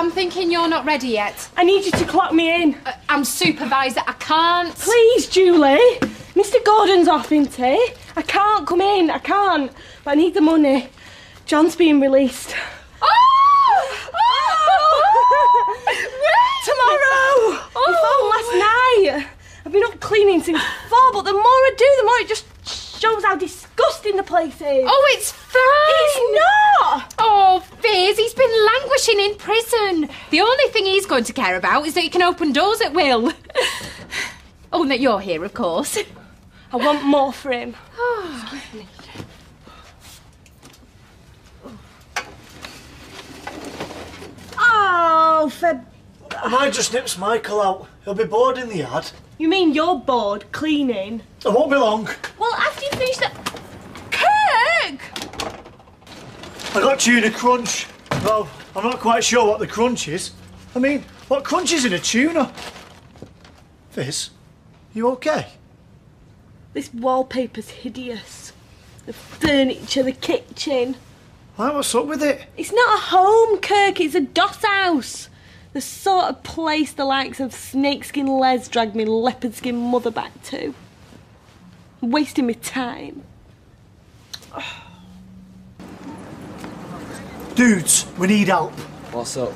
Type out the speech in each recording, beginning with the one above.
I'm thinking you're not ready yet. I need you to clock me in. I'm supervisor, I can't. Please, Julie. Mr. Gordon's off, isn't he? I can't come in, I can't. But I need the money. John's being released. Tomorrow! He phoned last night. I've been up cleaning since 4, but the more I do, the more it just shows how disgusting the place is. Oh, it's fine. It's not! Oh, Fizz, he's been languishing in prison. The only thing he's going to care about is that he can open doors at will. Oh, and that you're here, of course. I want more for him. Oh. Oh, for... I might just nips Michael out. He'll be bored in the yard. You mean you're bored cleaning? I won't be long. Well, after you finish that... Kirk! I got tuna crunch. Well, I'm not quite sure what the crunch is. I mean, what crunch is in a tuna? Fizz, you okay? This wallpaper's hideous. The furniture, the kitchen. Why, what's up with it? It's not a home, Kirk, it's a doss house. The sort of place the likes of snakeskin Les dragged me leopardskin mother back to. I'm wasting my time. Dudes, we need help. What's up?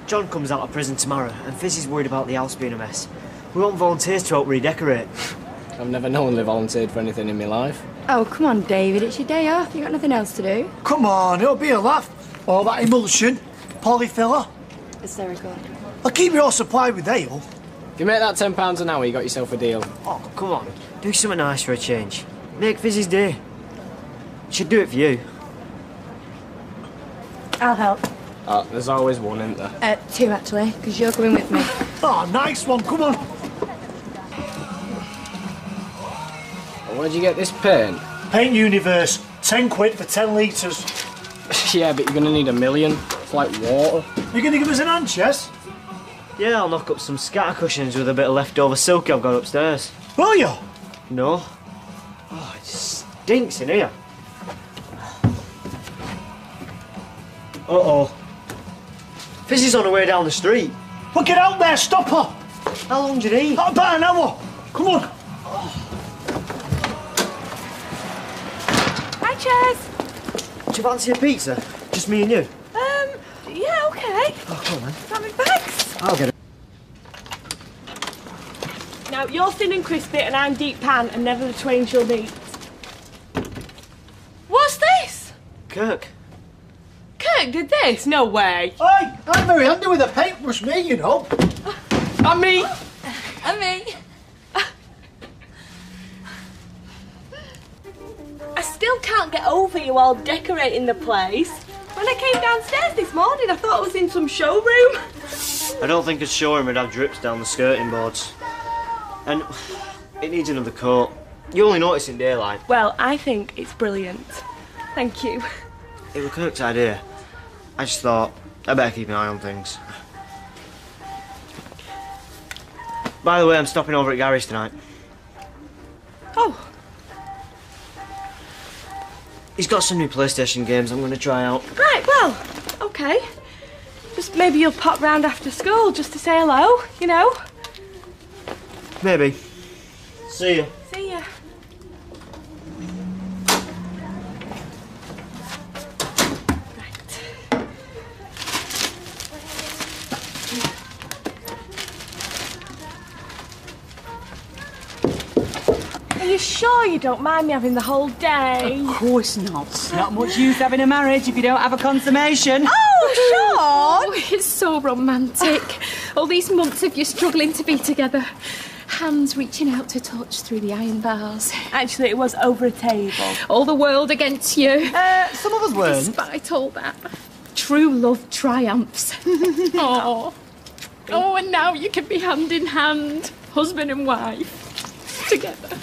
John comes out of prison tomorrow, and Fizz is worried about the house being a mess. We want volunteers to help redecorate. I've never knowingly volunteered for anything in my life. Oh, come on, David, it's your day off. You got nothing else to do? Come on, it'll be a laugh. All that emulsion, polyfiller. Hysterical. I'll keep you all supplied with ale. If you make that £10 an hour, you got yourself a deal. Oh, come on. Do something nice for a change. Make Fizz's day. Should do it for you. I'll help. Oh, there's always one, isn't there? 2, actually, because you're coming with me. Oh, nice one, come on. Where'd you get this paint? Paint Universe, 10 quid for 10 litres. Yeah, but you're gonna need 1 million. It's like water. You gonna give us an hand, Chess? Yeah, I'll knock up some scatter cushions with a bit of leftover silk I've got upstairs. Will you? No. Oh, it stinks in here. Uh-oh. Fizz is on her way down the street. Well, get out there, stop her. How long do you need? About an hour. Come on. Hi, Chaz. Do you fancy a pizza? Just me and you? Yeah, okay. Oh, come on, then. Got my bags. I'll get it. Now, you're thin and crispy and I'm deep pan and never the twain shall meet. What's this? Kirk. Kirk did this? No way. Hey, I'm very handy with a paintbrush, me, you know. And me. And me. I still can't get over you all decorating the place. When I came downstairs this morning, I thought I was in some showroom. I don't think a showroom would have drips down the skirting boards. And it needs another coat. You only notice in daylight. Well, I think it's brilliant. Thank you. It was Kirk's idea. I just thought, I better keep an eye on things. By the way, I'm stopping over at Gary's tonight. Oh. He's got some new PlayStation games I'm going to try out. Right, well, okay. Just maybe you'll pop round after school just to say hello, you know? Maybe. See you. See ya. Are you sure you don't mind me having the whole day? Of course not. Not much use having a marriage if you don't have a consummation. Oh, Sean! Oh, it's so romantic. All these months of you struggling to be together. Hands reaching out to touch through the iron bars. Actually, it was over a table. All the world against you. Some of us weren't. Despite all that, true love triumphs. Oh. Oh, and now you can be hand in hand, husband and wife, together.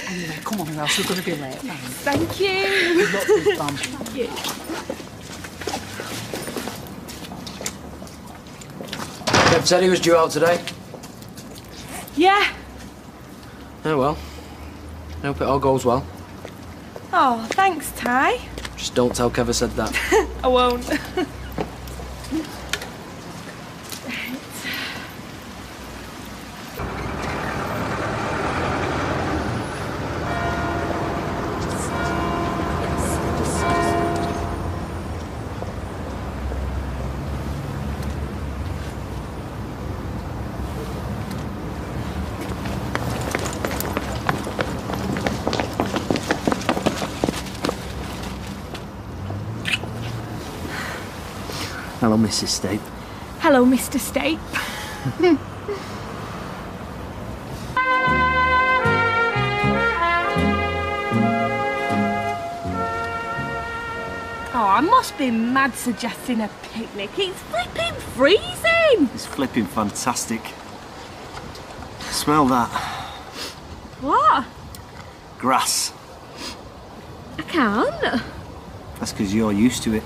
Anyway, come on, or else we're going to be late. Thank you. Thank you. Deb said he was due out today. Yeah. Oh well. I hope it all goes well. Oh, thanks, Ty. Just don't tell Kev I said that. I won't. Hello, Mrs. Stape. Hello, Mr. Stape. Oh, I must be mad suggesting a picnic. It's flipping freezing. It's flipping fantastic. Smell that. What? Grass. I can't. That's because you're used to it.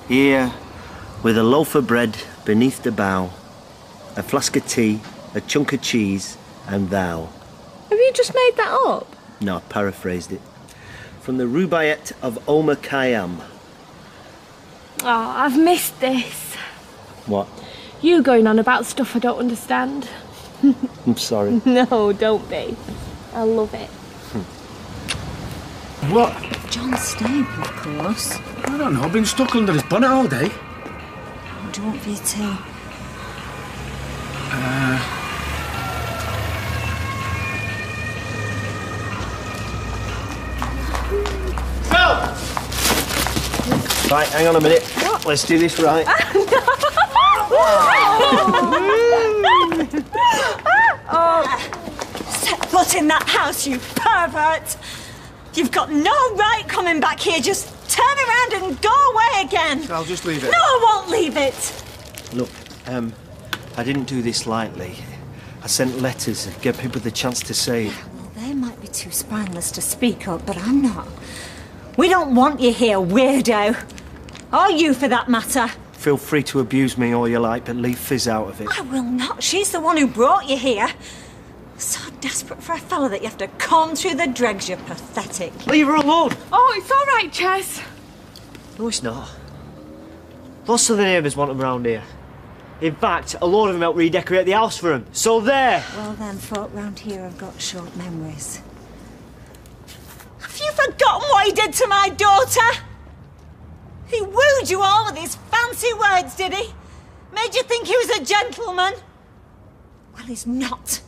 Here, with a loaf of bread beneath the bough, a flask of tea, a chunk of cheese, and thou. Have you just made that up? No, I paraphrased it. From the Rubaiyat of Omar Khayyam. Oh, I've missed this. What? You going on about stuff I don't understand. I'm sorry. No, don't be. I love it. What? John Stape, of course. I don't know. I've been stuck under his bonnet all day. What do you want for your tea? Phil! Right, hang on a minute. What? Let's do this right. Set foot in that house, you pervert! You've got no right coming back here. Just turn around and go away again. I'll just leave it. No, I won't leave it. Look, I didn't do this lightly. I sent letters to give people the chance to say. Well, they might be too spineless to speak up, but I'm not. We don't want you here, weirdo. Or you, for that matter. Feel free to abuse me all you like, but leave Fizz out of it. I will not. She's the one who brought you here. So desperate for a fella that you have to comb through the dregs. You're pathetic. Leave her alone. Oh, it's all right, Chess. No, it's not. Lots of the neighbours want them round here. In fact, a load of them helped redecorate the house for them. So there. Well then, folk round here have got short memories. Have you forgotten what he did to my daughter? He wooed you all with his fancy words, did he? Made you think he was a gentleman? Well, he's not.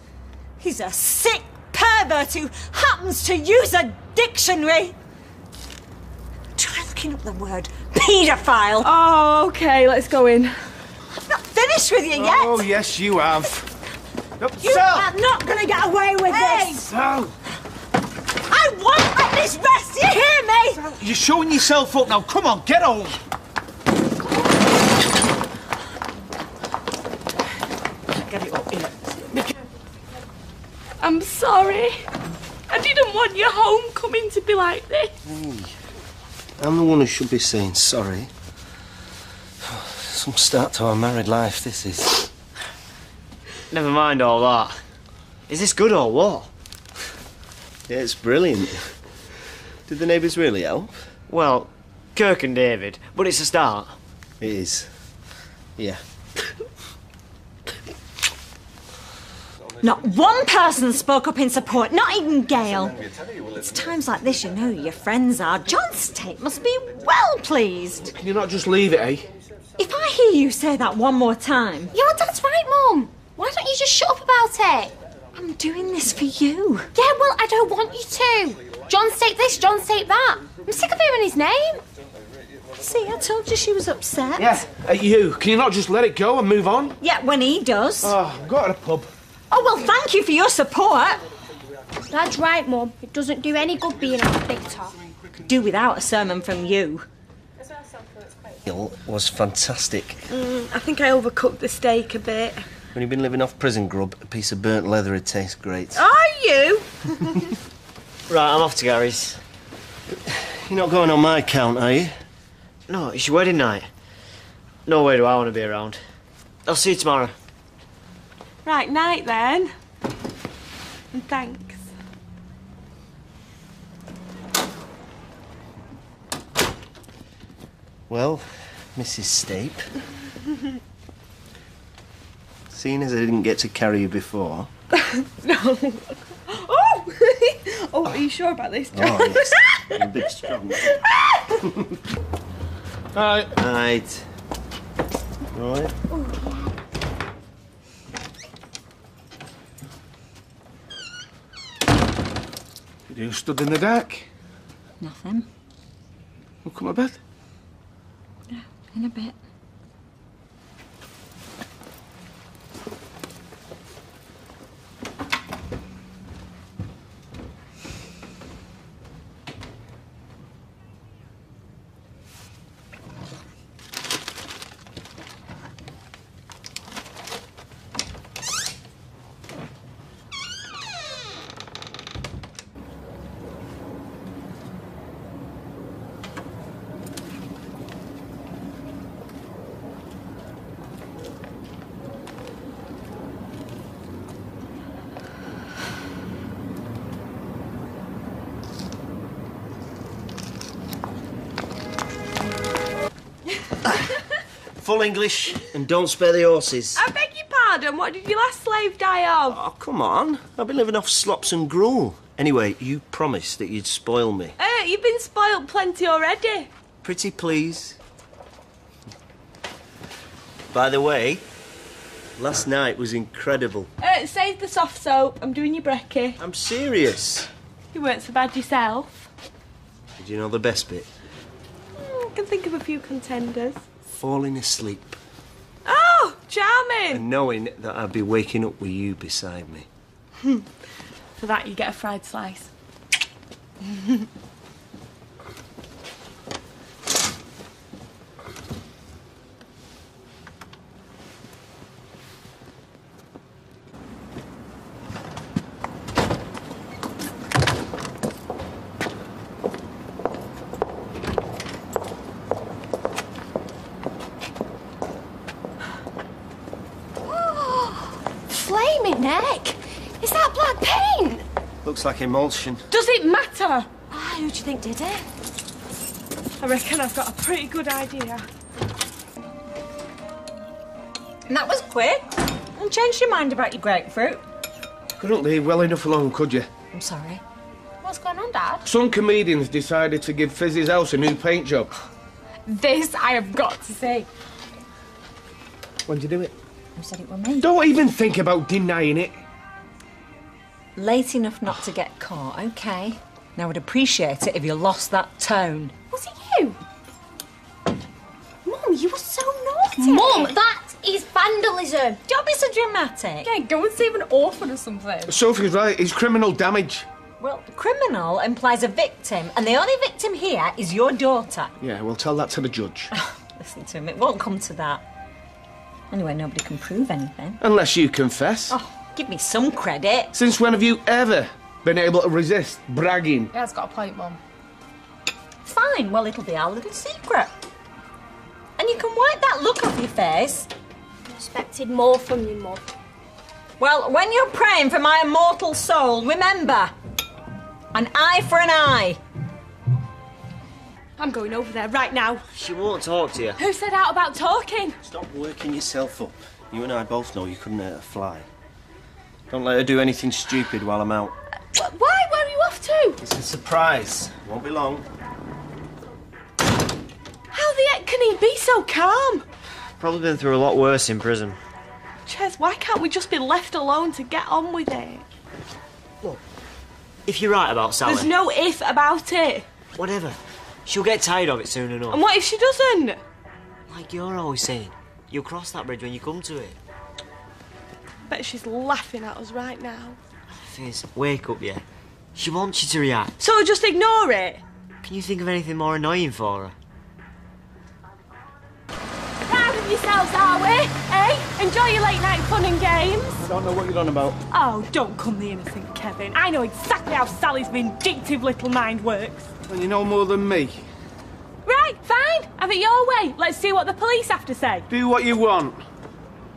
He's a sick pervert who happens to use a dictionary. Try looking up the word paedophile. Oh, OK, let's go in. I've not finished with you yet. Oh, yes, you have. You are not going to get away with this. Sal! I won't let this rest, you hear me? You're showing yourself up now. Come on, get home. Get it up, here. I'm sorry. I didn't want your homecoming to be like this. I'm the one who should be saying sorry. Some start to our married life, this is. Never mind all that. Is this good or what? Yeah, it's brilliant. Did the neighbours really help? Well, Kirk and David, but it's a start. It is. Yeah. Not one person spoke up in support, not even Gail. It's times like this you know who your friends are. John Stape must be well pleased. Can you not just leave it, eh? If I hear you say that one more time... Your dad's right, Mum. Why don't you just shut up about it? I'm doing this for you. Yeah, well, I don't want you to. John Stape this, John Stape that. I'm sick of hearing his name. See, I told you she was upset. Yeah. Hey, you, can you not just let it go and move on? Yeah, when he does. Oh, go to the pub. Oh, well, thank you for your support. That's right, Mum. It doesn't do any good being a bitter. Could do without a sermon from you. It was fantastic. I think I overcooked the steak a bit. When you've been living off prison grub, a piece of burnt leather would taste great. Are you? Right, I'm off to Gary's. You're not going on my account, are you? No, it's your wedding night. No way do I want to be around. I'll see you tomorrow. Right, night then. And thanks. Well, Mrs. Stape. Seeing as I didn't get to carry you before. No. Oh! Oh, are you sure about this, John? Oh, yes. You're a bit strong. Right. Right. Right. You stood in the dark. Nothing. We'll come to bed. In a bit. Full English and don't spare the horses. I beg your pardon, what did your last slave die of? Oh, come on. I've been living off slops and gruel. Anyway, you promised that you'd spoil me. You've been spoilt plenty already. Pretty please. By the way, last night was incredible. Save the soft soap. I'm doing your brekkie. I'm serious. You weren't so bad yourself. Did you know the best bit? I can think of a few contenders. Falling asleep Oh, charming. and knowing that I'd be waking up with you beside me. For that, you get a fried slice. Flaming neck! Is that black paint? Looks like emulsion. Does it matter? Who do you think did it? I reckon I've got a pretty good idea. And that was quick. And changed your mind about your grapefruit. Couldn't leave well enough alone, could you? I'm sorry. What's going on, Dad? Some comedians decided to give Fizz's house a new paint job. This I have got to see. When'd you do it? Who said it were me? Don't even think about denying it. Late enough not to get caught, OK. Now, I'd appreciate it if you lost that tone. Was it you? Mum, you were so naughty. Mum, that is vandalism. Don't be so dramatic. Yeah, go and save an orphan or something. Sophie's right, it's criminal damage. Well, criminal implies a victim, and the only victim here is your daughter. Yeah, we'll tell that to the judge. Listen to him, it won't come to that. Anyway, nobody can prove anything. Unless you confess. Oh, give me some credit. Since when have you ever been able to resist bragging? Yeah, it's got a point, Mum. Fine, well, it'll be our little secret. And you can wipe that look off your face. Expected more from you, Mum. Well, when you're praying for my immortal soul, remember, an eye for an eye. I'm going over there right now. She won't talk to you. Who said out about talking? Stop working yourself up. You and I both know you couldn't hurt a fly. Don't let her do anything stupid while I'm out. Why? Where are you off to? It's a surprise. Won't be long. How the heck can he be so calm? Probably been through a lot worse in prison. Ches, why can't we just be left alone to get on with it? Look, if you're right about Sally... There's no if about it. Whatever. She'll get tired of it soon enough. And what if she doesn't? Like you're always saying, you'll cross that bridge when you come to it. Bet she's laughing at us right now. Fizz, wake up, yeah? She wants you to react. So just ignore it? Can you think of anything more annoying for her? Proud of yourselves, are we? Eh? Enjoy your late night fun and games. I don't know what you're on about. Oh, don't come the innocent, Kevin. I know exactly how Sally's vindictive little mind works. And you know more than me. Right, fine. Have it your way. Let's see what the police have to say. Do what you want.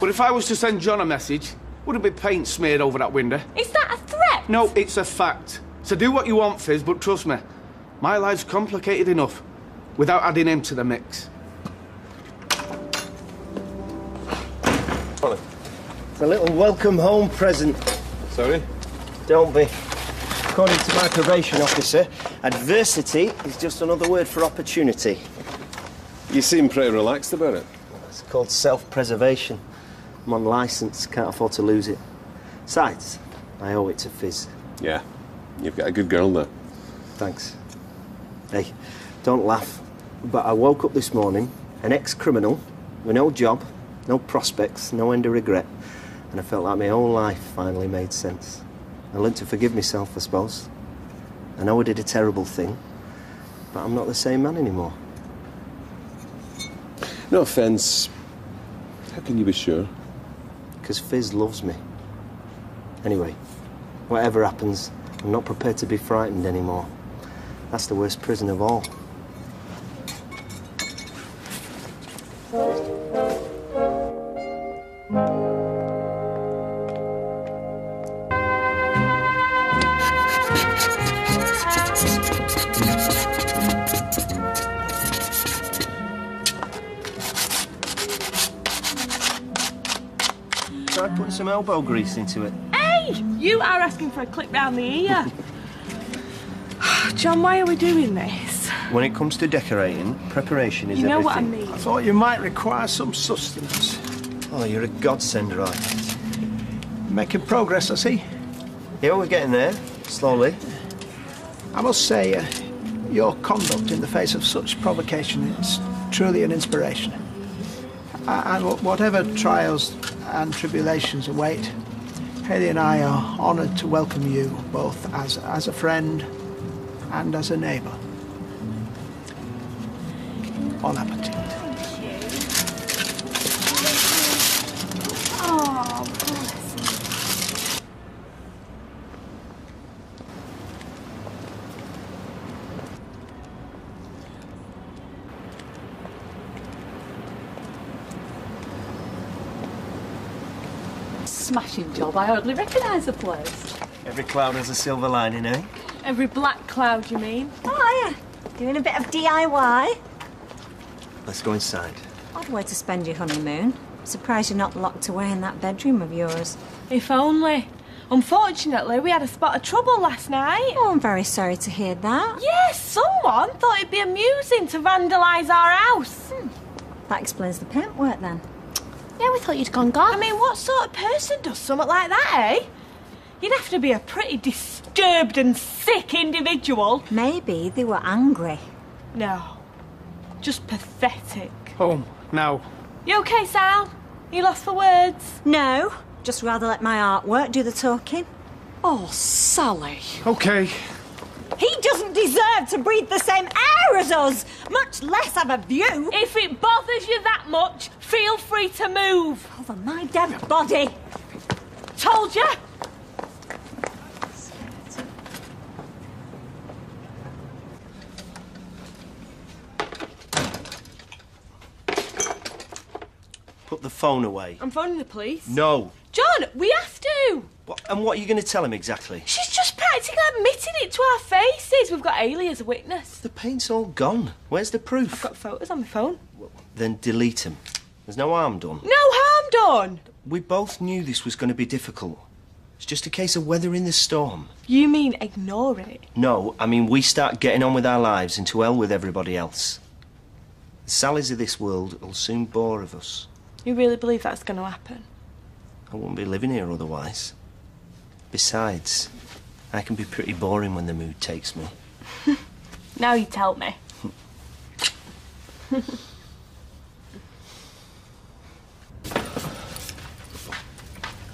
But if I was to send John a message, would it be paint smeared over that window? Is that a threat? No, it's a fact. So do what you want, Fizz, but trust me, my life's complicated enough without adding him to the mix. It's a little welcome home present. Sorry? Don't be. According to my probation officer, adversity is just another word for opportunity. You seem pretty relaxed about it. It's called self-preservation. I'm on licence, can't afford to lose it. Besides, I owe it to Fizz. Yeah, you've got a good girl there. Thanks. Hey, don't laugh, but I woke up this morning An ex-criminal with no job, no prospects, no end of regret. And I felt like my whole life finally made sense. I learned to forgive myself, I suppose. I know I did a terrible thing, but I'm not the same man anymore. No offence. How can you be sure? Because Fizz loves me. Anyway, whatever happens, I'm not prepared to be frightened anymore. That's the worst prison of all. Try putting some elbow grease into it. Hey! You are asking for a clip round the ear. John, why are we doing this? When it comes to decorating, preparation is You know everything. what I mean. I thought you might require some sustenance. Oh, you're a godsend, right? Making progress, I see. Yeah, we're getting there, slowly. I must say, your conduct in the face of such provocation is truly an inspiration. And whatever trials and tribulations await, Haley and I are honoured to welcome you both as a friend and as a neighbour. Bon appetit. Oh, bless. Smashing job. I hardly recognise the place. Every cloud has a silver lining, eh? Every black cloud, you mean? Oh, yeah. Doing a bit of DIY. Let's go inside. Odd way to spend your honeymoon. Surprised you're not locked away in that bedroom of yours. If only. Unfortunately, we had a spot of trouble last night. Oh, I'm very sorry to hear that. Yes, someone thought it'd be amusing to vandalise our house. That explains the paintwork then. Yeah, we thought you'd gone goth. I mean, what sort of person does something like that, eh? You'd have to be a pretty disturbed and sick individual. Maybe they were angry. No, just pathetic. Home, now. You okay, Sal? You lost for words? No, just rather let my artwork do the talking. Oh, Sally. OK. He doesn't deserve to breathe the same air as us, much less have a view. If it bothers you that much, feel free to move. Over my dead body. Told you. Put the phone away. I'm phoning the police. No. John, we have to. And what are you going to tell him exactly? She's just practically admitted it to our faces. We've got Ailey as a witness. The paint's all gone. Where's the proof? I've got photos on my phone. Then delete them. There's no harm done. No harm done. We both knew this was going to be difficult. It's just a case of weathering the storm. You mean ignore it? No, I mean we start getting on with our lives and to hell with everybody else. The Sallys of this world will soon bore of us. You really believe that's going to happen? I wouldn't be living here otherwise. Besides, I can be pretty boring when the mood takes me. Now you tell me.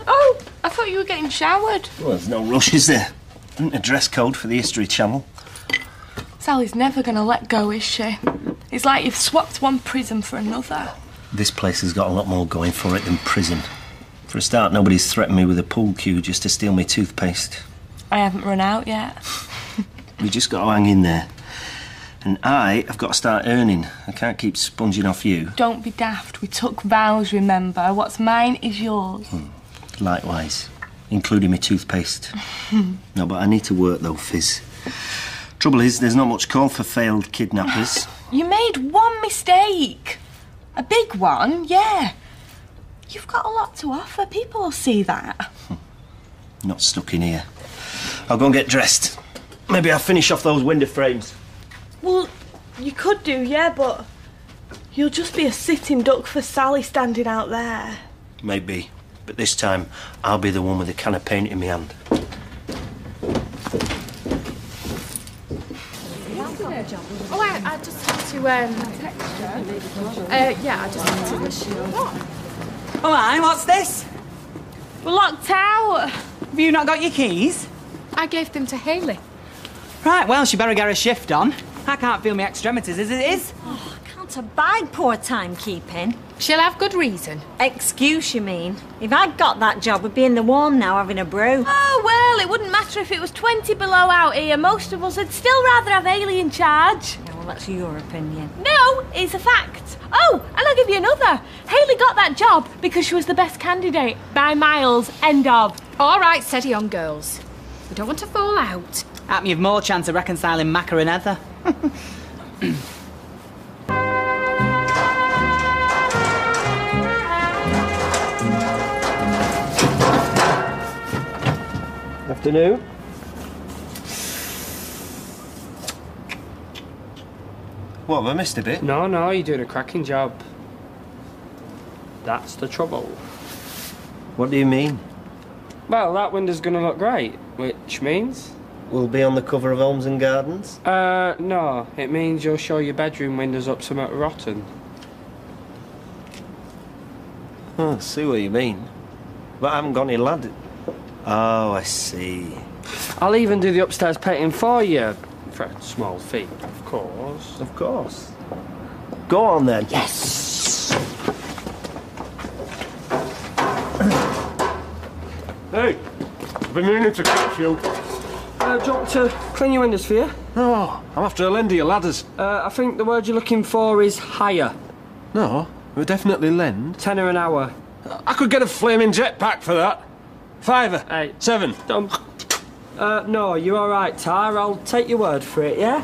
Oh, I thought you were getting showered. Well, there's no rush, is there? Isn't a dress code for the History Channel? Sally's never going to let go, is she? It's like you've swapped one prison for another. This place has got a lot more going for it than prison. For a start, nobody's threatened me with a pool cue just to steal my toothpaste. I haven't run out yet. We just got to hang in there. And I have got to start earning. I can't keep sponging off you. Don't be daft. We took vows, remember? What's mine is yours. Likewise, including my toothpaste. No, but I need to work though, Fizz. Trouble is, there's not much call for failed kidnappers. You made one mistake. A big one, yeah. You've got a lot to offer. People will see that. Not stuck in here. I'll go and get dressed. Maybe I'll finish off those window frames. Well, you could do, yeah, but you'll just be a sitting duck for Sally standing out there. Maybe. But this time, I'll be the one with a can of paint in my hand. Oh, I just had to text Yeah, I just wanted to wish you. Oh, aye, what's this? We're locked out. Have you not got your keys? I gave them to Hayley. Right, well, she better get a shift on. I can't feel my extremities as it is. Oh, I can't abide poor timekeeping. She'll have good reason. Excuse, you mean? If I'd got that job, we'd be in the warm now having a brew. Oh, well, it wouldn't matter if it was 20 below out here. Most of us would still rather have Hayley in charge. Yeah, well, that's your opinion. No, it's a fact. Oh, and I'll give you another. Hayley got that job because she was the best candidate. By miles. End of. All right, steady on, girls. We don't want to fall out. Happen you've more chance of reconciling Macca and Heather. Afternoon. What, have I missed a bit? No, you're doing a cracking job. That's the trouble. What do you mean? Well, that window's going to look great, which means... We'll be on the cover of Homes and Gardens? No. It means you'll show your bedroom windows up somewhat rotten. Oh, I see what you mean. But I haven't got any lad. Oh, I see. I'll even do the upstairs painting for you. For a small fee, of course. Of course. Go on, then. Yes! Hey, I've been meaning to catch you. Do you want to clean your windows for you? No, I'm after a lend of your ladders. I think the word you're looking for is hire. No, we'll definitely lend. £10 an hour. I could get a flaming jetpack for that. £5. Hey. 7. No, you're all right, Tar. I'll take your word for it, yeah?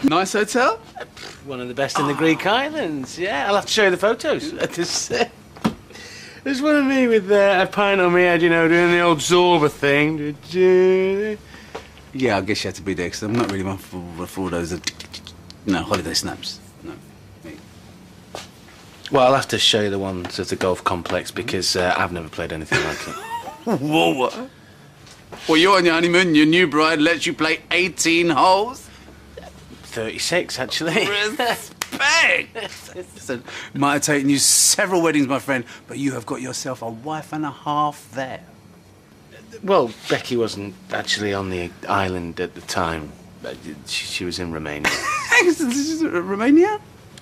Nice hotel? One of the best in the Greek islands, yeah. I'll have to show you the photos. There's one of me with a pint on my head, you know, doing the old Zorba thing. Yeah, I guess you had to be there, because I'm not really one for those holiday snaps. No. Me. Well, I'll have to show you the ones at the golf complex, because I've never played anything like it. Whoa, what? Well, you're on your honeymoon and your new bride lets you play 18 holes? 36, actually. Respect! Listen, might have taken you several weddings, my friend, but you have got yourself a wife and a half there. Well, Becky wasn't actually on the island at the time. She was in Romania. Romania?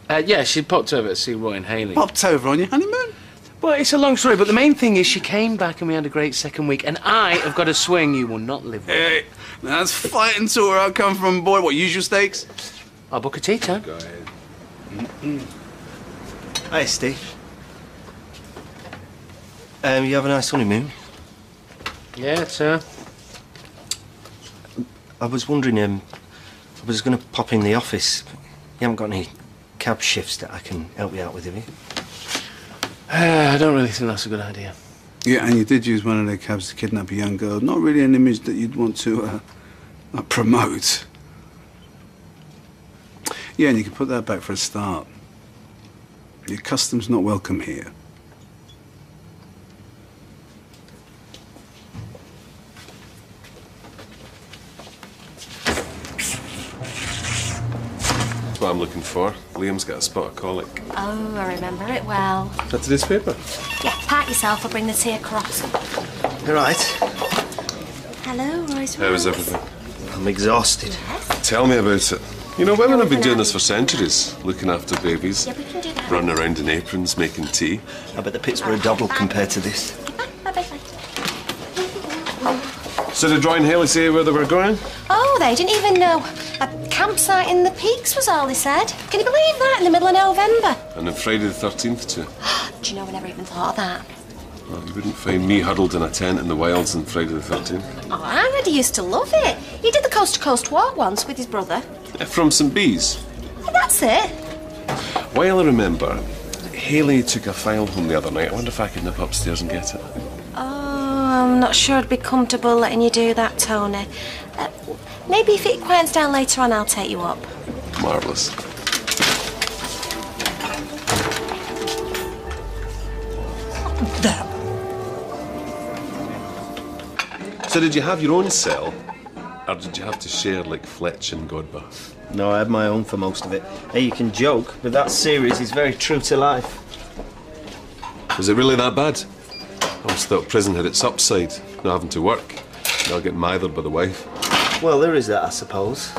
Yeah, she popped over to see Roy and Hayley. Popped over on your honeymoon? Well, it's a long story, but the main thing is she came back and we had a great second week, and I have got a swing you will not live with. Hey, that's fighting to where I come from, boy. What, usual steaks? I'll book a tea time. Go ahead. Hi, Steve. You have a nice honeymoon? Yeah, sir. I was wondering, I was going to pop in the office. You haven't got any cab shifts that I can help you out with, have you? I don't really think that's a good idea. Yeah, and you did use one of their cabs to kidnap a young girl. Not really an image that you'd want to promote. Yeah, and you can put that back for a start. Your custom's not welcome here. That's what I'm looking for. Liam's got a spot of colic. Oh, I remember it well. Is that today's paper? Yeah, pat yourself, I'll bring the tea across. You're right. Hello, Royce. How is everything? I'm exhausted. Tell me about it. You know, women have been doing this for centuries, looking after babies, Yeah, we can do that. running around in aprons, making tea. I bet the pits were a doddle compared to this. Bye-bye. So did Roy and Hayley say where they were going? Oh, they didn't even know. A campsite in the peaks was all they said. Can you believe that, in the middle of November? And then Friday the 13th too. Do you know, I never even thought of that. Well, you wouldn't find me huddled in a tent in the wilds on Friday the 13th. Oh, Andy used to love it. He did the coast-to-coast walk once with his brother. From St Bees. That's it. While I remember, Hayley took a file home the other night. I wonder if I could nip upstairs and get it. Oh, I'm not sure I'd be comfortable letting you do that, Tony. Maybe if it quiets down later on, I'll take you up. Marvellous. There. So did you have your own cell, or did you have to share like Fletch and Godber? No, I had my own for most of it. Hey, you can joke, but that series is very true to life. Was it really that bad? I always thought prison had its upside, not having to work, not getting mithered by the wife. Well, there is that, I suppose.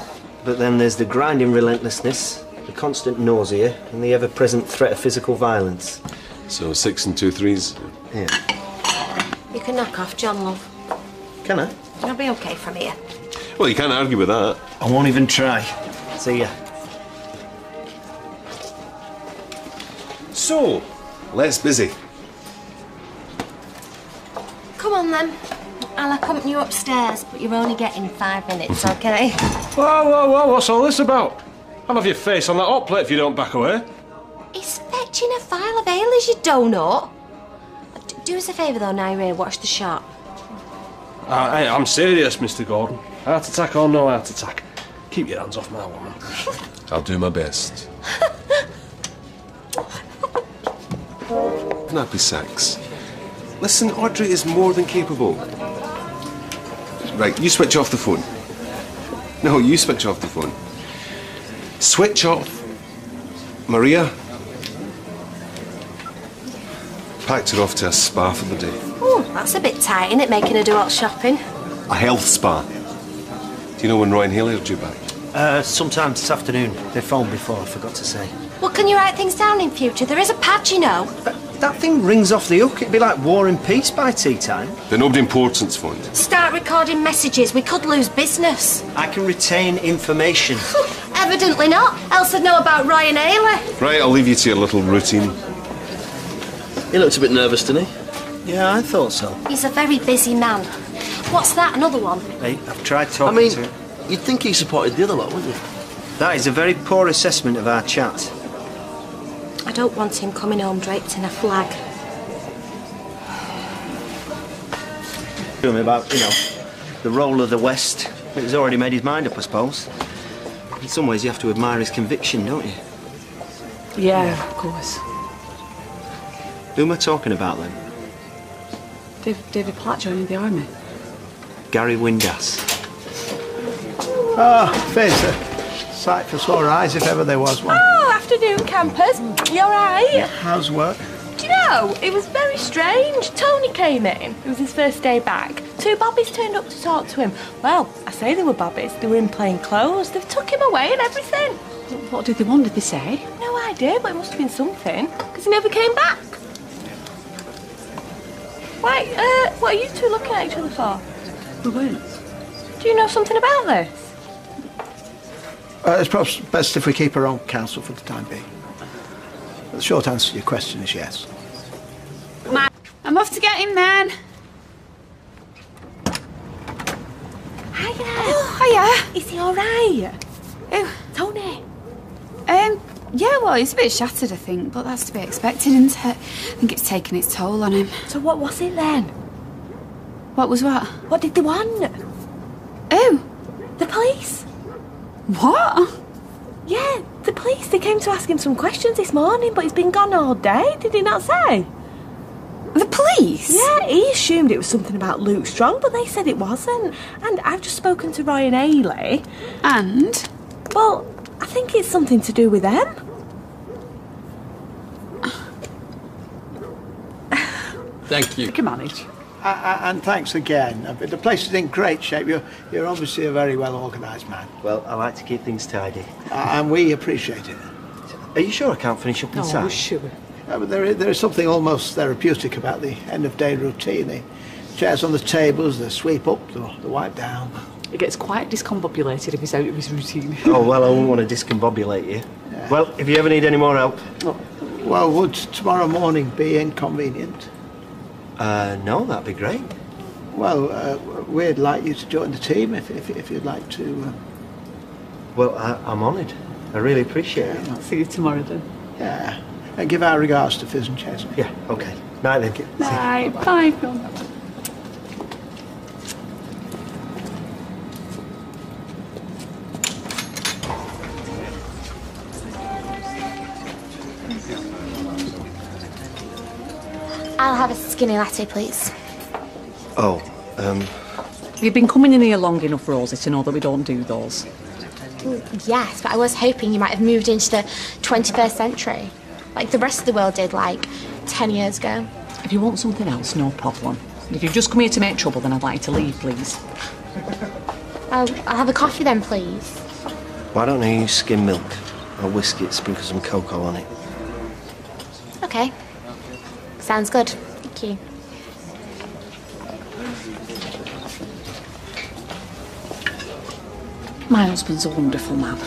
But then there's the grinding relentlessness, the constant nausea, and the ever-present threat of physical violence. So 6 and 2 3s? Yeah. You can knock off, John, love. Can I? I'll be okay from here. Well, you can't argue with that. I won't even try. See ya. So, less busy. Come on, then. I'll accompany you upstairs, but you're only getting 5 minutes, OK? Whoa, whoa, whoa, what's all this about? I'll have your face on that hot plate if you don't back away. He's fetching a file of Ailey's, you donut. Do us a favour, though, now you're here. Watch the shot. Hey, I'm serious, Mr. Gordon. Heart attack or no heart attack. Keep your hands off my woman. I'll do my best. Nappy sacks. Listen, Audrey is more than capable. Right, you switch off the phone. No, you switch off the phone. Switch off. Maria. Packed her off to a spa for the day. Oh, that's a bit tight, isn't it, making her do all shopping? A health spa. Do you know when Roy and Haley are due back? Sometime this afternoon. They phoned before, I forgot to say. Well, can you write things down in future? There is a pad, you know. That thing rings off the hook. It'd be like War and Peace by tea time. Then nobody important's phoned. Start recording messages. We could lose business. I can retain information. Evidently not. Else I'd know about Roy and Haley. Right, I'll leave you to your little routine. He looks a bit nervous, didn't he? Yeah, I thought so. He's a very busy man. What's that? Another one? Hey, I've tried talking to him. You'd think he supported the other lot, wouldn't you? That is a very poor assessment of our chat. I don't want him coming home draped in a flag. To him about, the role of the West. He's already made his mind up, I suppose. In some ways, you have to admire his conviction, don't you? Yeah, of course. Who am I talking about, then? David Platt joining the army. Gary Windass. Fizz, a sight for sore eyes if ever there was one. Oh, afternoon, campers. You all right? How's work? Do you know, it was very strange. Tony came in. It was his first day back. 2 bobbies turned up to talk to him. Well, I say they were bobbies. They were in plain clothes. They've took him away and everything. What did they want? Did they say? No idea, but it must have been something. Because he never came back. Why, what are you two looking at each other for? We weren't. Do you know something about this? It's perhaps best if we keep our own counsel for the time being. The short answer to your question is yes. I'm off to get him then. Hiya. Oh, hiya. Is he all right? Oh, Tony. Yeah, well, he's a bit shattered, I think, but that's to be expected, isn't it? I think it's taken its toll on him. So what was it then? What was what? What did they want? Oh. The police. What? Yeah, the police. They came to ask him some questions this morning, but he's been gone all day. Did he not say? The police? Yeah, he assumed it was something about Luke Strong, but they said it wasn't. And I've just spoken to Roy and Haley. And? Well, I think it's something to do with them. Thank you. You can manage. And thanks again. The place is in great shape. You're obviously a very well-organised man. Well, I like to keep things tidy. And we appreciate it. Are you sure I can't finish up inside? Oh, sure. But there is something almost therapeutic about the end-of-day routine. The chairs on the tables, the sweep up, the wipe down. He gets quite discombobulated if he's out of his routine. Oh, well, I wouldn't want to discombobulate you. Yeah. Well, if you ever need any more help... Well, would tomorrow morning be inconvenient? No, that'd be great. Well, we'd like you to join the team if you'd like to. Well, I'm honoured. I really appreciate it. I'll see you tomorrow then. Yeah. And give our regards to Fizz and Chesney. Yeah, OK. Night then. Night. Bye, Phil. I'll have a skinny latte, please. Oh, You've been coming in here long enough, Rosie, to know that we don't do those. Yes, but I was hoping you might have moved into the 21st century, like the rest of the world did, like 10 years ago. If you want something else, no problem. If you've just come here to make trouble, then I'd like you to leave, please. I'll have a coffee then, please. Why don't I use skim milk or whiskey, sprinkle some cocoa on it? Okay. Sounds good. Thank you. My husband's a wonderful man.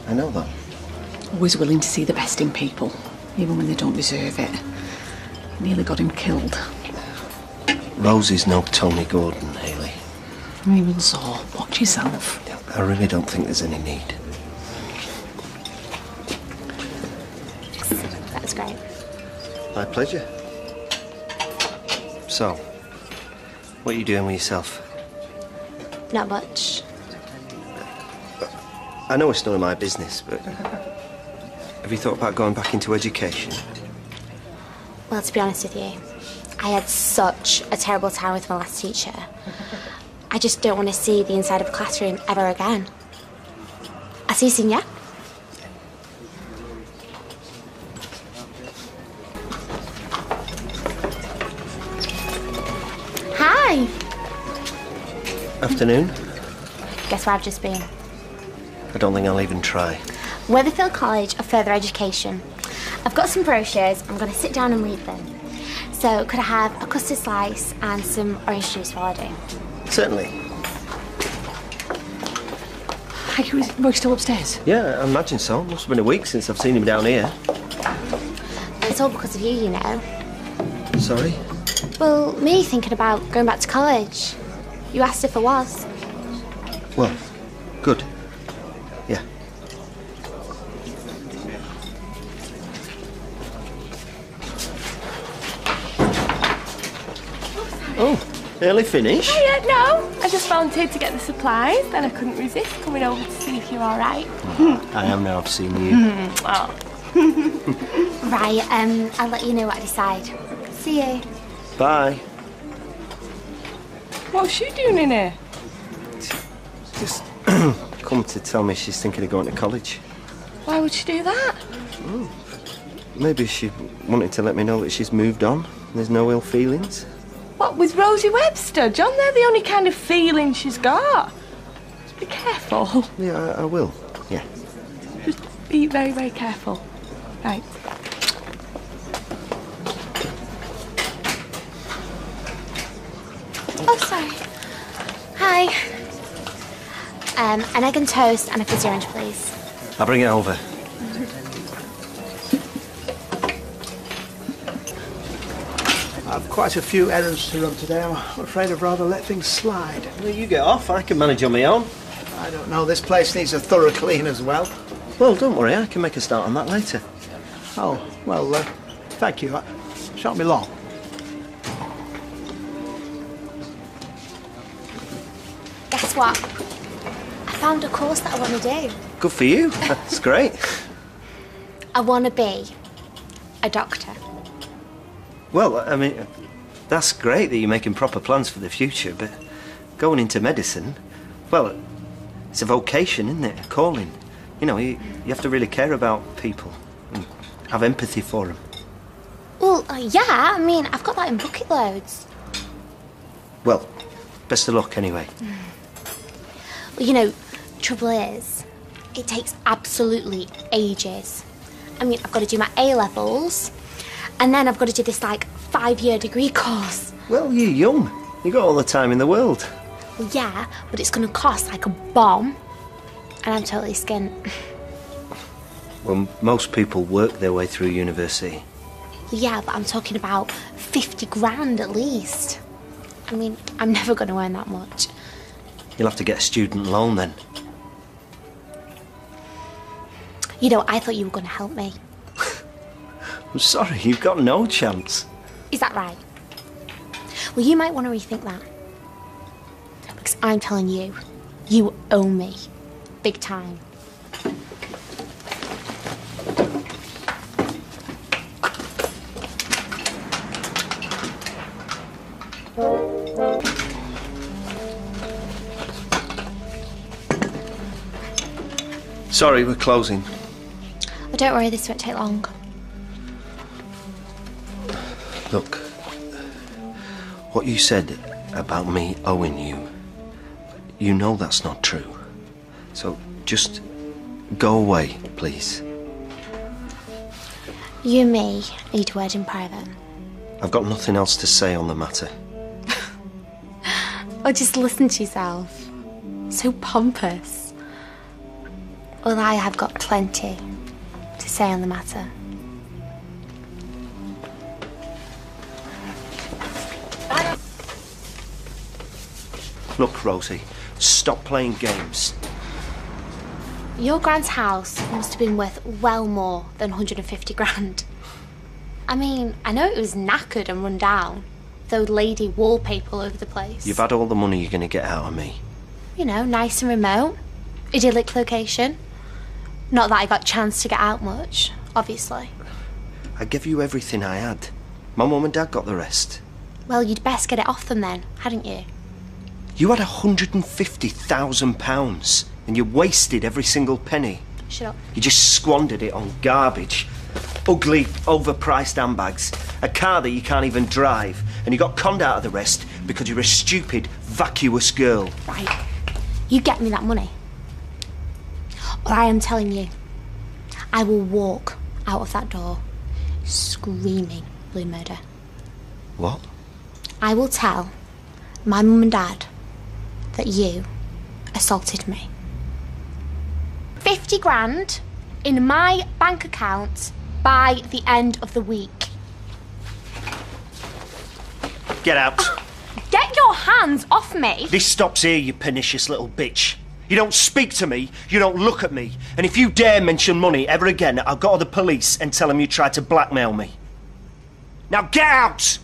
I know that. Always willing to see the best in people, even when they don't deserve it. Nearly got him killed. Rosie's no Tony Gordon, Hayley. Even so, watch yourself. I really don't think there's any need. That's great. My pleasure. So, what are you doing with yourself? Not much. I know it's none of my business, but have you thought about going back into education? Well, to be honest with you, I had such a terrible time with my last teacher. I just don't want to see the inside of a classroom ever again. I'll see you soon, yeah? Hi! Afternoon. Guess where I've just been? I don't think I'll even try. Weatherfield College of Further Education. I've got some brochures. I'm going to sit down and read them. So, could I have a custard slice and some orange juice while I do? Certainly. Are you still upstairs? Yeah, I imagine so. Must have been a week since I've seen him down here. It's all because of you, you know. Sorry? Well, me thinking about going back to college. You asked if I was. Well, good. Yeah. Oh, early finish? Hiya, no. I just volunteered to get the supplies, then I couldn't resist coming over to see if you're all right. I am now, I've seen you. Oh. Right, I'll let you know what I decide. See you. Bye. What's she doing in here? Just come to tell me she's thinking of going to college. Why would she do that? Maybe she wanted to let me know that she's moved on. There's no ill feelings. What, with Rosie Webster? John, they're the only kind of feeling she's got. Just be careful. Yeah, I will. Yeah. Just be very, very careful. Right. Oh, sorry. Hi. An egg and toast and a fizzy orange, please. I'll bring it over. I've quite a few errands to run today. I'm afraid I've rather let things slide. Well, you get off. I can manage on my own. I don't know. This place needs a thorough clean as well. Well, don't worry. I can make a start on that later. Oh, well, thank you. Shan't be long. Guess what? I found a course that I want to do. Good for you. That's great. I want to be a doctor. Well, I mean, that's great that you're making proper plans for the future, but going into medicine, well, it's a vocation, isn't it? A calling. You know, you have to really care about people and have empathy for them. Well, yeah, I mean, I've got that in bucket loads. Well, best of luck anyway. Well, you know, trouble is, it takes absolutely ages. I mean, I've got to do my A-levels, and then I've got to do this, like, 5-year degree course. Well, you're young. You've got all the time in the world. Well, yeah, but it's going to cost like a bomb, and I'm totally skint. Well, most people work their way through university. Well, yeah, but I'm talking about 50 grand at least. I mean, I'm never going to earn that much. You'll have to get a student loan then. You know, I thought you were going to help me. I'm sorry, you've got no chance. Is that right? Well, you might want to rethink that. Because I'm telling you, you owe me. Big time. Sorry, we're closing. Oh, don't worry, this won't take long. Look, what you said about me owing you, you know that's not true. So just go away, please. You and me need a word in private. I've got nothing else to say on the matter. Or just listen to yourself. So pompous. Well, I have got plenty to say on the matter. Look, Rosie, stop playing games. Your grand's house must have been worth well more than 150 grand. I mean, I know it was knackered and run down, with old lady wallpaper all over the place. You've had all the money you're going to get out of me. You know, nice and remote. Idyllic location. Not that I got a chance to get out much, obviously. I gave you everything I had. My mum and dad got the rest. Well, you'd best get it off them then, hadn't you? You had £150,000 and you wasted every single penny. Shut up. You just squandered it on garbage. Ugly, overpriced handbags. A car that you can't even drive. And you got conned out of the rest because you're a stupid, vacuous girl. Right. You get me that money. Or I am telling you, I will walk out of that door screaming blue murder. What? I will tell my mum and dad that you assaulted me. 50 grand in my bank account by the end of the week. Get out. Get your hands off me! This stops here, you pernicious little bitch. You don't speak to me, you don't look at me, and if you dare mention money ever again, I'll go to the police and tell them you tried to blackmail me. Now get out!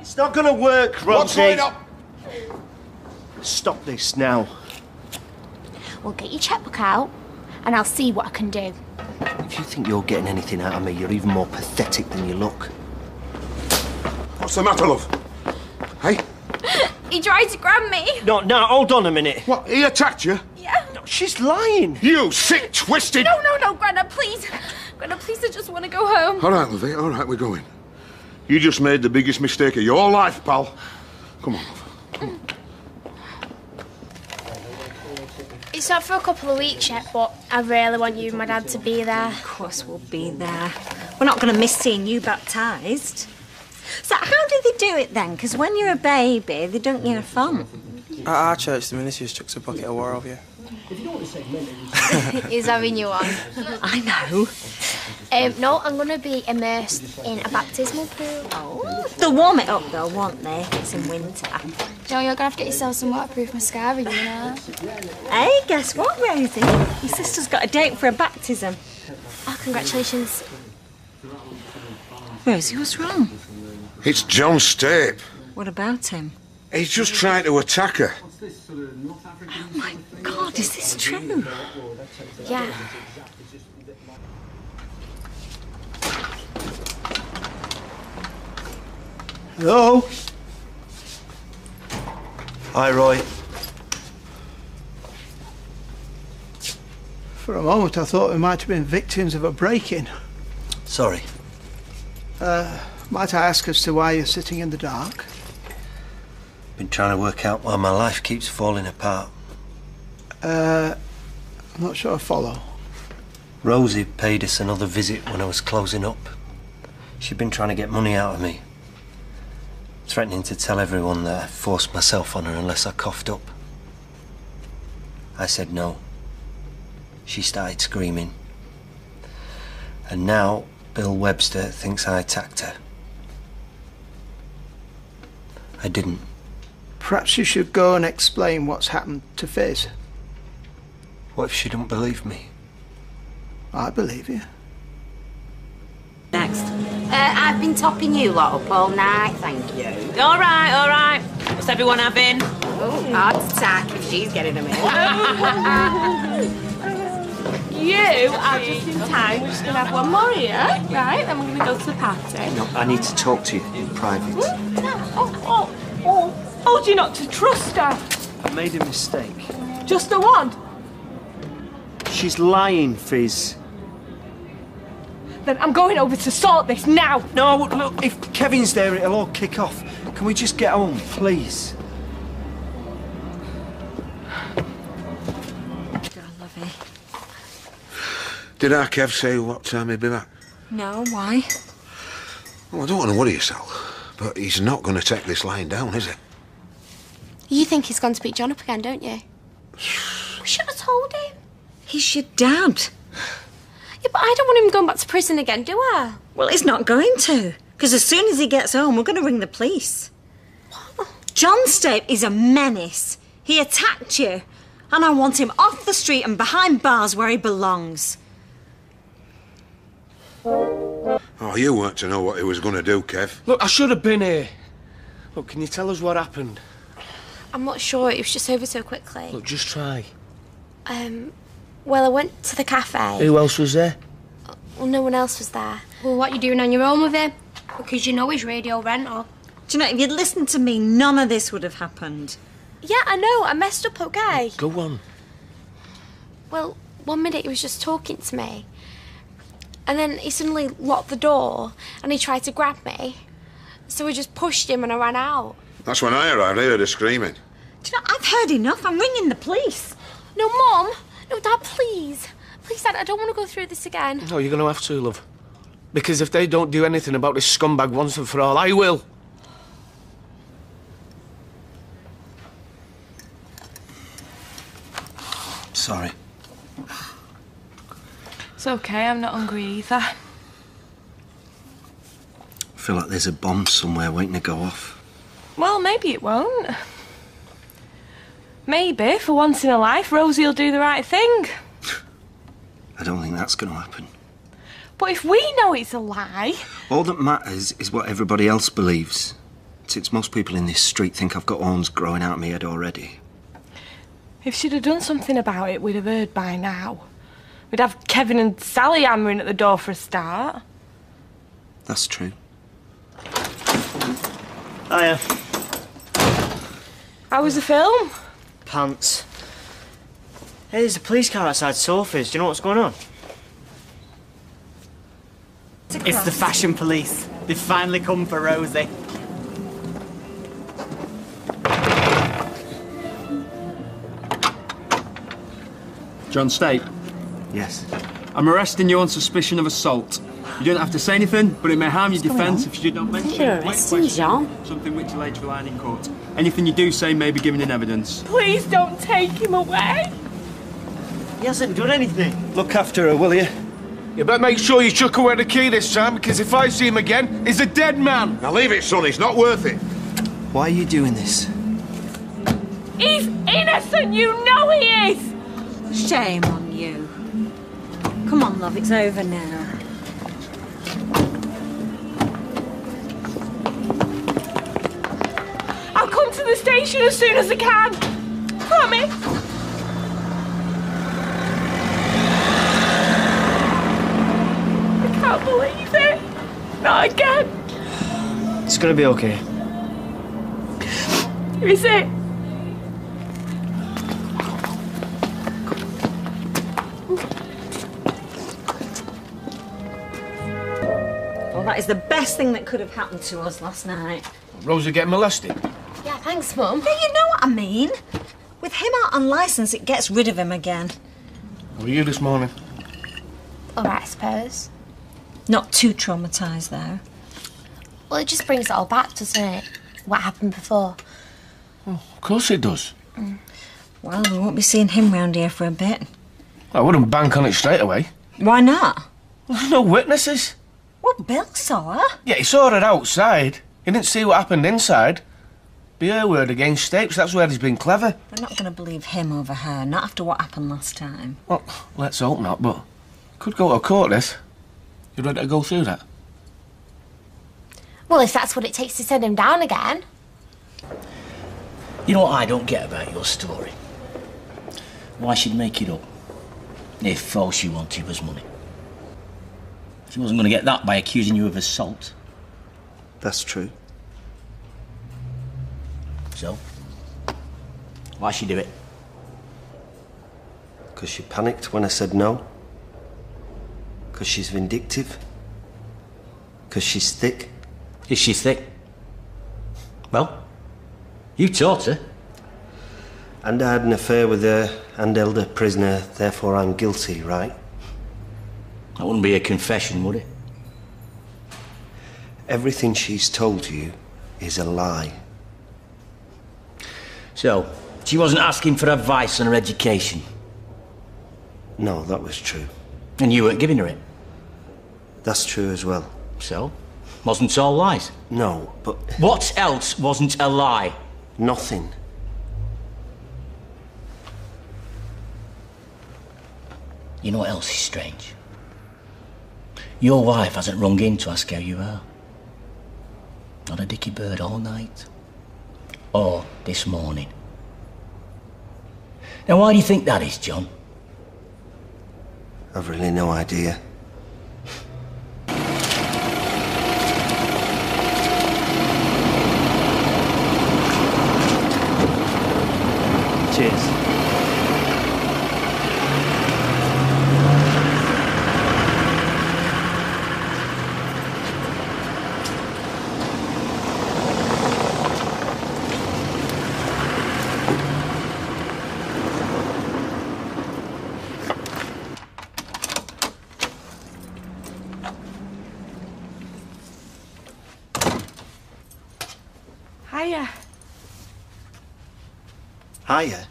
It's not gonna work, Rosie. What's going on? Stop this now. Well, get your checkbook out, and I'll see what I can do. If you think you're getting anything out of me, you're even more pathetic than you look. What's the matter, love? Hey? He tried to grab me. No, hold on a minute. What, he attacked you? Yeah. No, she's lying. You sick, twisted... No, Grandad, please. Grandad, please, I just want to go home. All right, lovey, all right, we're going. You just made the biggest mistake of your life, pal. Come on, love. Come on. It's not for a couple of weeks yet, but I really want you and my dad to be there. Of course we'll be there. We're not going to miss seeing you baptised. So how do they do it then? Because when you're a baby, they dunk you in a font. At our church, the minister just chucks a bucket of water over you. He's having you on. I know. No, I'm going to be immersed in a baptismal pool. Oh, they'll warm it up though, won't they? It's in winter. Joe, you're going to have to get yourself some waterproof mascara, you know. Hey, guess what, Rosie? Your sister's got a date for a baptism. Oh, congratulations. Rosie, what's wrong? It's John Stape. What about him? He's just trying to attack her. Oh my God, is this true? Yeah. Hello? Hi, Roy. For a moment I thought we might have been victims of a break-in. Sorry. Might I ask as to why you're sitting in the dark? Been trying to work out why my life keeps falling apart. I'm not sure I follow. Rosie paid us another visit when I was closing up. She'd been trying to get money out of me. Threatening to tell everyone that I forced myself on her unless I coughed up. I said no. She started screaming. And now Bill Webster thinks I attacked her. I didn't. Perhaps you should go and explain what's happened to Fizz. What if she don't believe me? I believe you. Next. I've been topping you lot up all night, thank you. All right. What's everyone having? Oh, heart attack if she's getting them in. You are just in time. We're just going to have one more here, right? Then we're going to go to the party. No, I need to talk to you in private. Told you not to trust her. I made a mistake. Just the one. She's lying, Fizz. Then I'm going over to sort this now. No, look, if Kevin's there, it'll all kick off. Can we just get home, please? Did our Kev say what time he'd be back? No, why? Well, I don't want to worry yourself, but he's not going to take this lying down, is he? You think he's gone to beat John up again, don't you? We should have told him. He's your dad. Yeah, but I don't want him going back to prison again, do I? Well, he's not going to. Because as soon as he gets home, we're going to ring the police. What? John Stape is a menace. He attacked you. And I want him off the street and behind bars where he belongs. Oh, you weren't to know what he was going to do, Kev. Look, I should have been here. Look, can you tell us what happened? I'm not sure. It was just over so quickly. Look, just try. Well, I went to the cafe. Who else was there? Well, no one else was there. Well, what are you doing on your own with him? Because you know he's radio rental. Do you know, if you'd listened to me, none of this would have happened. Yeah, I know. I messed up, okay? Go on. Well, one minute he was just talking to me. And then he suddenly locked the door and he tried to grab me. So I just pushed him and I ran out. That's when I arrived. I heard her screaming. Do you know, I've heard enough. I'm ringing the police. No, Mum. No, Dad, please. Please, Dad, I don't want to go through this again. No, you're going to have to, love. Because if they don't do anything about this scumbag once and for all, I will. Sorry. It's okay, I'm not hungry either. I feel like there's a bomb somewhere waiting to go off. Well, maybe it won't. Maybe, for once in a life, Rosie will do the right thing. I don't think that's going to happen. But if we know it's a lie... All that matters is what everybody else believes. Since most people in this street think I've got horns growing out of my head already. If she'd have done something about it, we'd have heard by now. We'd have Kevin and Sally hammering at the door for a start. That's true. Hiya. How was the film? Pants. Hey, there's a police car outside Sophie's. Do you know what's going on? It's the fashion police. They've finally come for Rosie. John Stape? Yes. I'm arresting you on suspicion of assault. You don't have to say anything, but it may harm your defence if you don't mention You're it. arresting John? Something which will later rely in court. Anything you do say may be given in evidence. Please don't take him away. He hasn't done anything. Look after her, will you? You better make sure you chuck away the key this time, because if I see him again, he's a dead man. Now leave it, son. It's not worth it. Why are you doing this? He's innocent, you know he is! Shame on you. Come on, love, it's over now. I'll come to the station as soon as I can. Promise. I can't believe it. Not again. It's gonna be okay. Is it? Well, that is the best thing that could have happened to us last night. Rosie getting molested? Yeah, thanks, Mum. Yeah, you know what I mean. With him out on licence, it gets rid of him again. How were you this morning? All right, I suppose. Not too traumatised, though. Well, it just brings it all back, doesn't it? What happened before. Of course it does. Well, we won't be seeing him round here for a bit. I wouldn't bank on it straight away. Why not? There's no witnesses. Well, Bill saw her. Yeah, he saw her outside. He didn't see what happened inside. Be her word against Stape's. That's where he's been clever. We're not going to believe him over her, not after what happened last time. Well, let's hope not, but could go to court, this. You ready to go through that? Well, if that's what it takes to send him down again. You know what I don't get about your story? Why she'd make it up if all she wanted was money. She wasn't going to get that by accusing you of assault. That's true. So? Why'd she do it? Because she panicked when I said no. Because she's vindictive. Because she's thick. Is she thick? Well, you taught her. And I had an affair with her and held her prisoner, therefore I'm guilty, right? That wouldn't be a confession, would it? Everything she's told you is a lie. So, she wasn't asking for advice on her education? No, that was true. And you weren't giving her it? That's true as well. So? Wasn't all lies? No, but... What else wasn't a lie? Nothing. You know what else is strange? Your wife hasn't rung in to ask how you are. Not a dicky bird all night. Or this morning. Now, why do you think that is, John? I've really no idea. Cheers. Hiya. Hiya?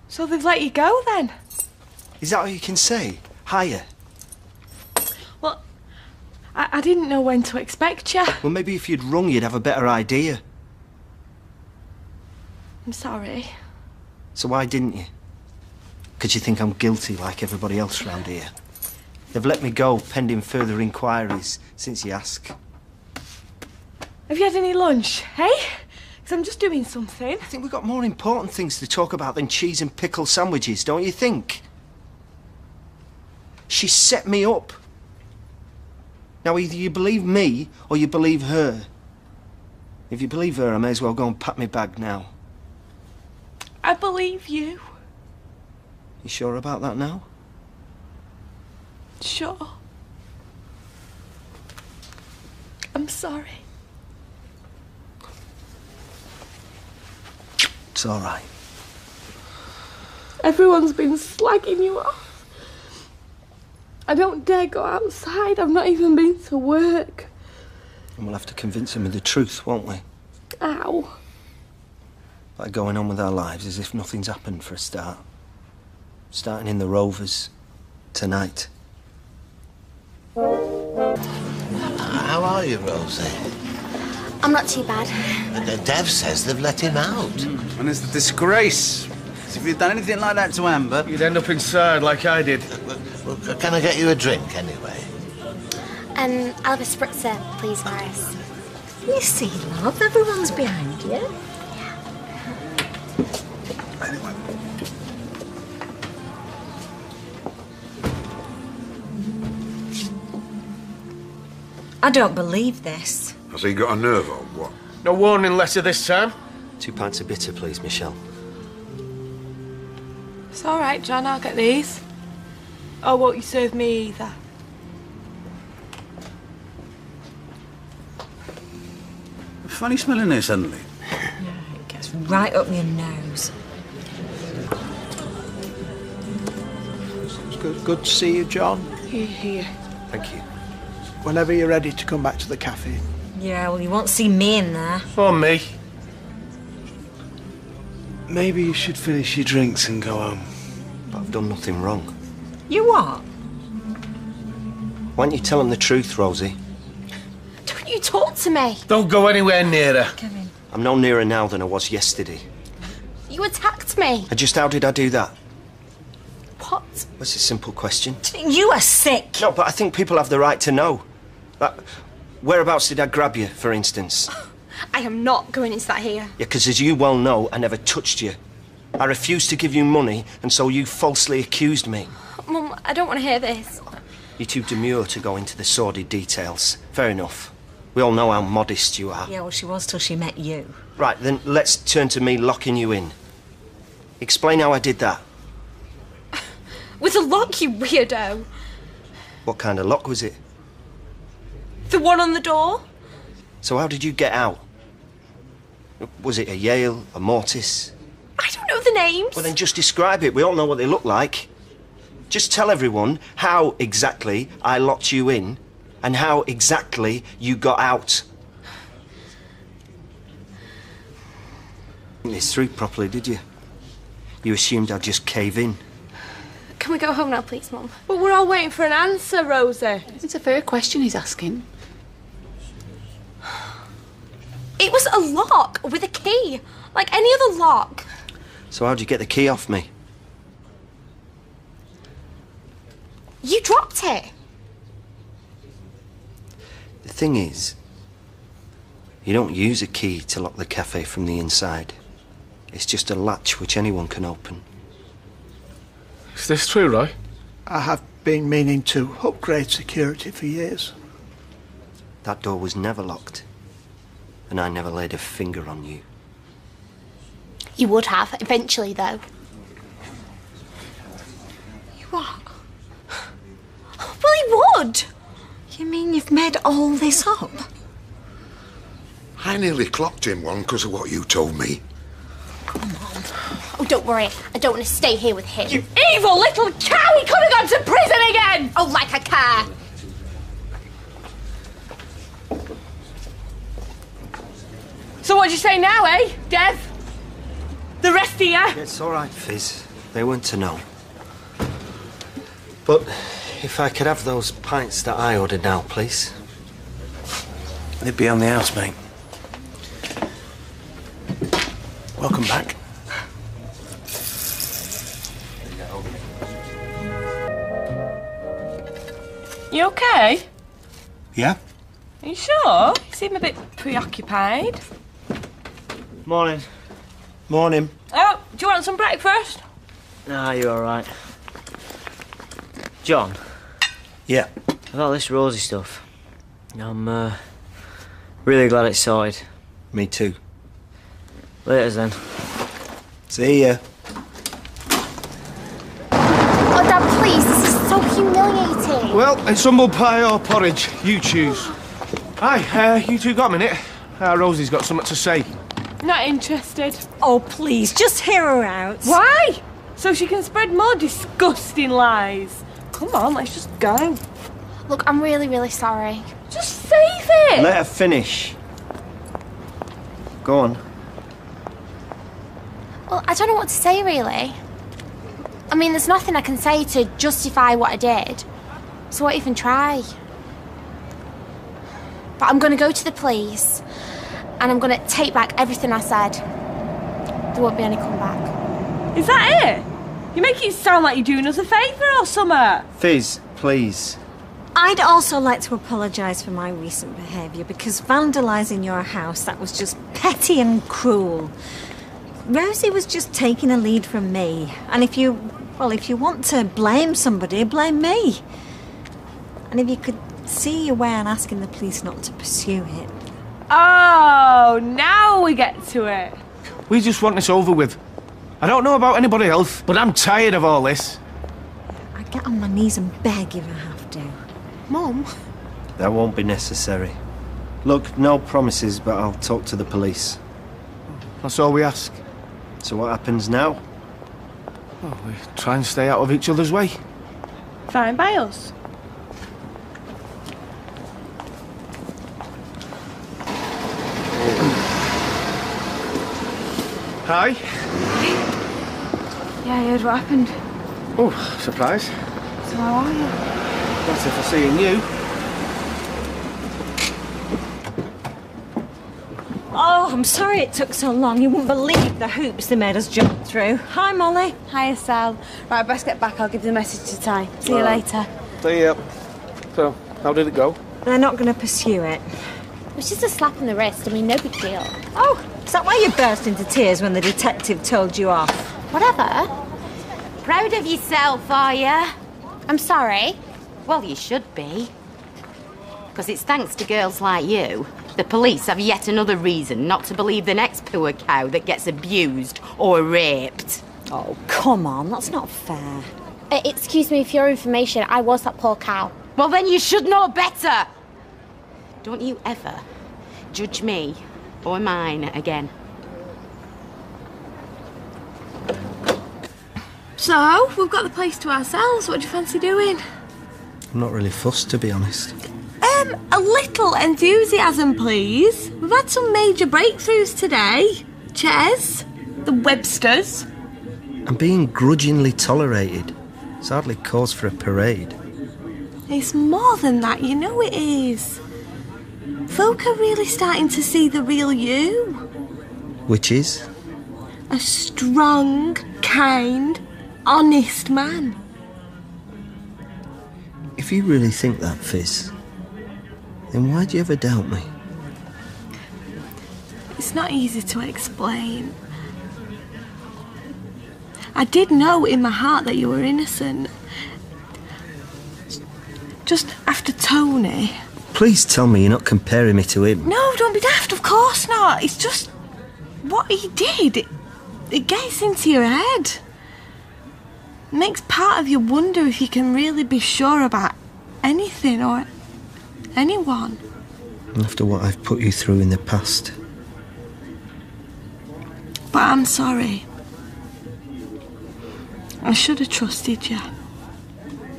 So they've let you go then? Is that all you can say? Hiya? Well, I didn't know when to expect you. Well, maybe if you'd rung, you'd have a better idea. I'm sorry. So why didn't you? Because you think I'm guilty like everybody else round here. They've let me go pending further inquiries since you asked. Have you had any lunch, hey? Because I'm just doing something. I think we've got more important things to talk about than cheese and pickle sandwiches, don't you think? She set me up. Now, either you believe me or you believe her. If you believe her, I may as well go and pack my bag now. I believe you. You sure about that now? Sure. I'm sorry. It's all right. Everyone's been slagging you off. I don't dare go outside. I've not even been to work. And we'll have to convince them of the truth, won't we? Ow. Like going on with our lives as if nothing's happened for a start. Starting in the Rovers tonight. How are you, Rosie? I'm not too bad. Dev says they've let him out. And it's a disgrace. If you'd done anything like that to Amber... You'd end up inside like I did. Well, can I get you a drink, anyway? I'll have a spritzer, please, Maris. You see, love, everyone's behind you. Anyway. I don't believe this. Has he got a nerve or what? No warning letter this time. 2 pints of bitter, please, Michelle. It's all right, John. I'll get these. Oh, won't you serve me either? Funny smell in there suddenly. Yeah, it gets right up your nose. It's good to see you, John. Here. Thank you. Whenever you're ready to come back to the cafe. Yeah, well, you won't see me in there. Or me. Maybe you should finish your drinks and go home. But I've done nothing wrong. You what? Why don't you tell them the truth, Rosie? Don't you talk to me. Don't go anywhere near her. Kevin. I'm no nearer now than I was yesterday. You attacked me. How did I do that? What? That's a simple question. You are sick. No, but I think people have the right to know. Whereabouts did I grab you, for instance? I am not going into that here. Yeah, because as you well know, I never touched you. I refused to give you money, and so you falsely accused me. Mum, I don't want to hear this. You're too demure to go into the sordid details. Fair enough. We all know how modest you are. Yeah, well, she was till she met you. Right, then let's turn to me locking you in. Explain how I did that. With a lock, you weirdo. What kind of lock was it? The one on the door? So how did you get out? Was it a Yale, a mortise? I don't know the names. Well, then just describe it. We all know what they look like. Just tell everyone how exactly I locked you in and how exactly you got out. You didn't this through properly, did you? You assumed I'd just cave in. Can we go home now, please, Mum? But we're all waiting for an answer, Rosie. It's a fair question he's asking. It was a lock with a key, like any other lock. So how'd you get the key off me? You dropped it. The thing is, you don't use a key to lock the cafe from the inside. It's just a latch which anyone can open. Is this true, Roy? I have been meaning to upgrade security for years. That door was never locked, and I never laid a finger on you. You would have, eventually, though. You what? Well, he would. You mean you've made all this up? I nearly clocked him one because of what you told me. Oh, don't worry. I don't want to stay here with him. You evil little cow! He could have gone to prison again! Oh, like I care. So what'd you say now, eh, Dev? The rest of you? It's all right, Fizz. They weren't to know. But if I could have those pints that I ordered now, please. They'd be on the house, mate. Welcome back. You okay? Yeah? Are you sure? You seem a bit preoccupied. Morning. Morning. Oh, do you want some breakfast? Nah, you're all right. John. Yeah? About this Rosie stuff. I'm, really glad it's sorted. Me too. Later then. See ya. Oh, Dad, please, this is so humiliating. Well, it's humble pie or porridge. You choose. Hi, you two got a minute? Rosie's got something to say. Not interested. Oh, please, just hear her out. Why? So she can spread more disgusting lies. Come on, let's just go. Look, I'm really, really sorry. Just save it! Let her finish. Go on. Well, I don't know what to say, really. I mean, there's nothing I can say to justify what I did. So what even try? But I'm going to go to the police and I'm going to take back everything I said. There won't be any comeback. Is that it? You make it sound like you're doing us a favour or something. Fizz, please. I'd also like to apologise for my recent behaviour because vandalising your house, that was just petty and cruel. Rosie was just taking a lead from me. And if you want to blame somebody, blame me. And if you could see your way on asking the police not to pursue it. Oh, now we get to it. We just want this over with. I don't know about anybody else, but I'm tired of all this. I get on my knees and beg if I have to. Mum? That won't be necessary. Look, no promises, but I'll talk to the police. That's all we ask. So what happens now? Oh, we try and stay out of each other's way. Fine by us. Hi. Yeah, I heard what happened. Oh, surprise. So how are you? Better for seeing you. Oh, I'm sorry it took so long. You wouldn't believe the hoops they made us jump through. Hi, Molly. Hiya, Sal. Right, best get back. I'll give the message to Ty. See you later. See ya. So, how did it go? They're not going to pursue it. It was just a slap on the wrist. I mean, no big deal. Oh, is that why you burst into tears when the detective told you off? Whatever. Proud of yourself, are you? I'm sorry. Well, you should be. Because it's thanks to girls like you, the police have yet another reason not to believe the next poor cow that gets abused or raped. Oh, come on, that's not fair. Excuse me, for your information, I was that poor cow. Well, then you should know better. Don't you ever judge me or mine again. So, we've got the place to ourselves. What do you fancy doing? I'm not really fussed, to be honest. A little enthusiasm, please. We've had some major breakthroughs today. Ches, the Websters. I'm being grudgingly tolerated. It's hardly cause for a parade. It's more than that, you know it is. Folk are really starting to see the real you. Which is? A strong, kind, honest man. If you really think that, Fizz, then why'd you ever doubt me? It's not easy to explain. I did know in my heart that you were innocent. Just after Tony. Please tell me you're not comparing me to him. No, don't be daft, of course not. It's just what he did. It gets into your head. It makes part of you wonder if you can really be sure about anything or anyone. After what I've put you through in the past. But I'm sorry. I should have trusted you.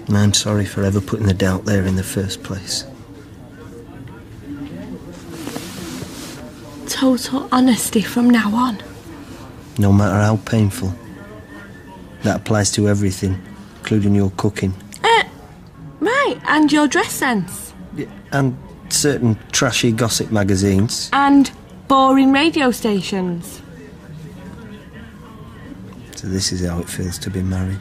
And I'm sorry for ever putting the doubt there in the first place. Total honesty from now on. No matter how painful. That applies to everything, including your cooking. Right, and your dress sense. And certain trashy gossip magazines. And boring radio stations. So this is how it feels to be married.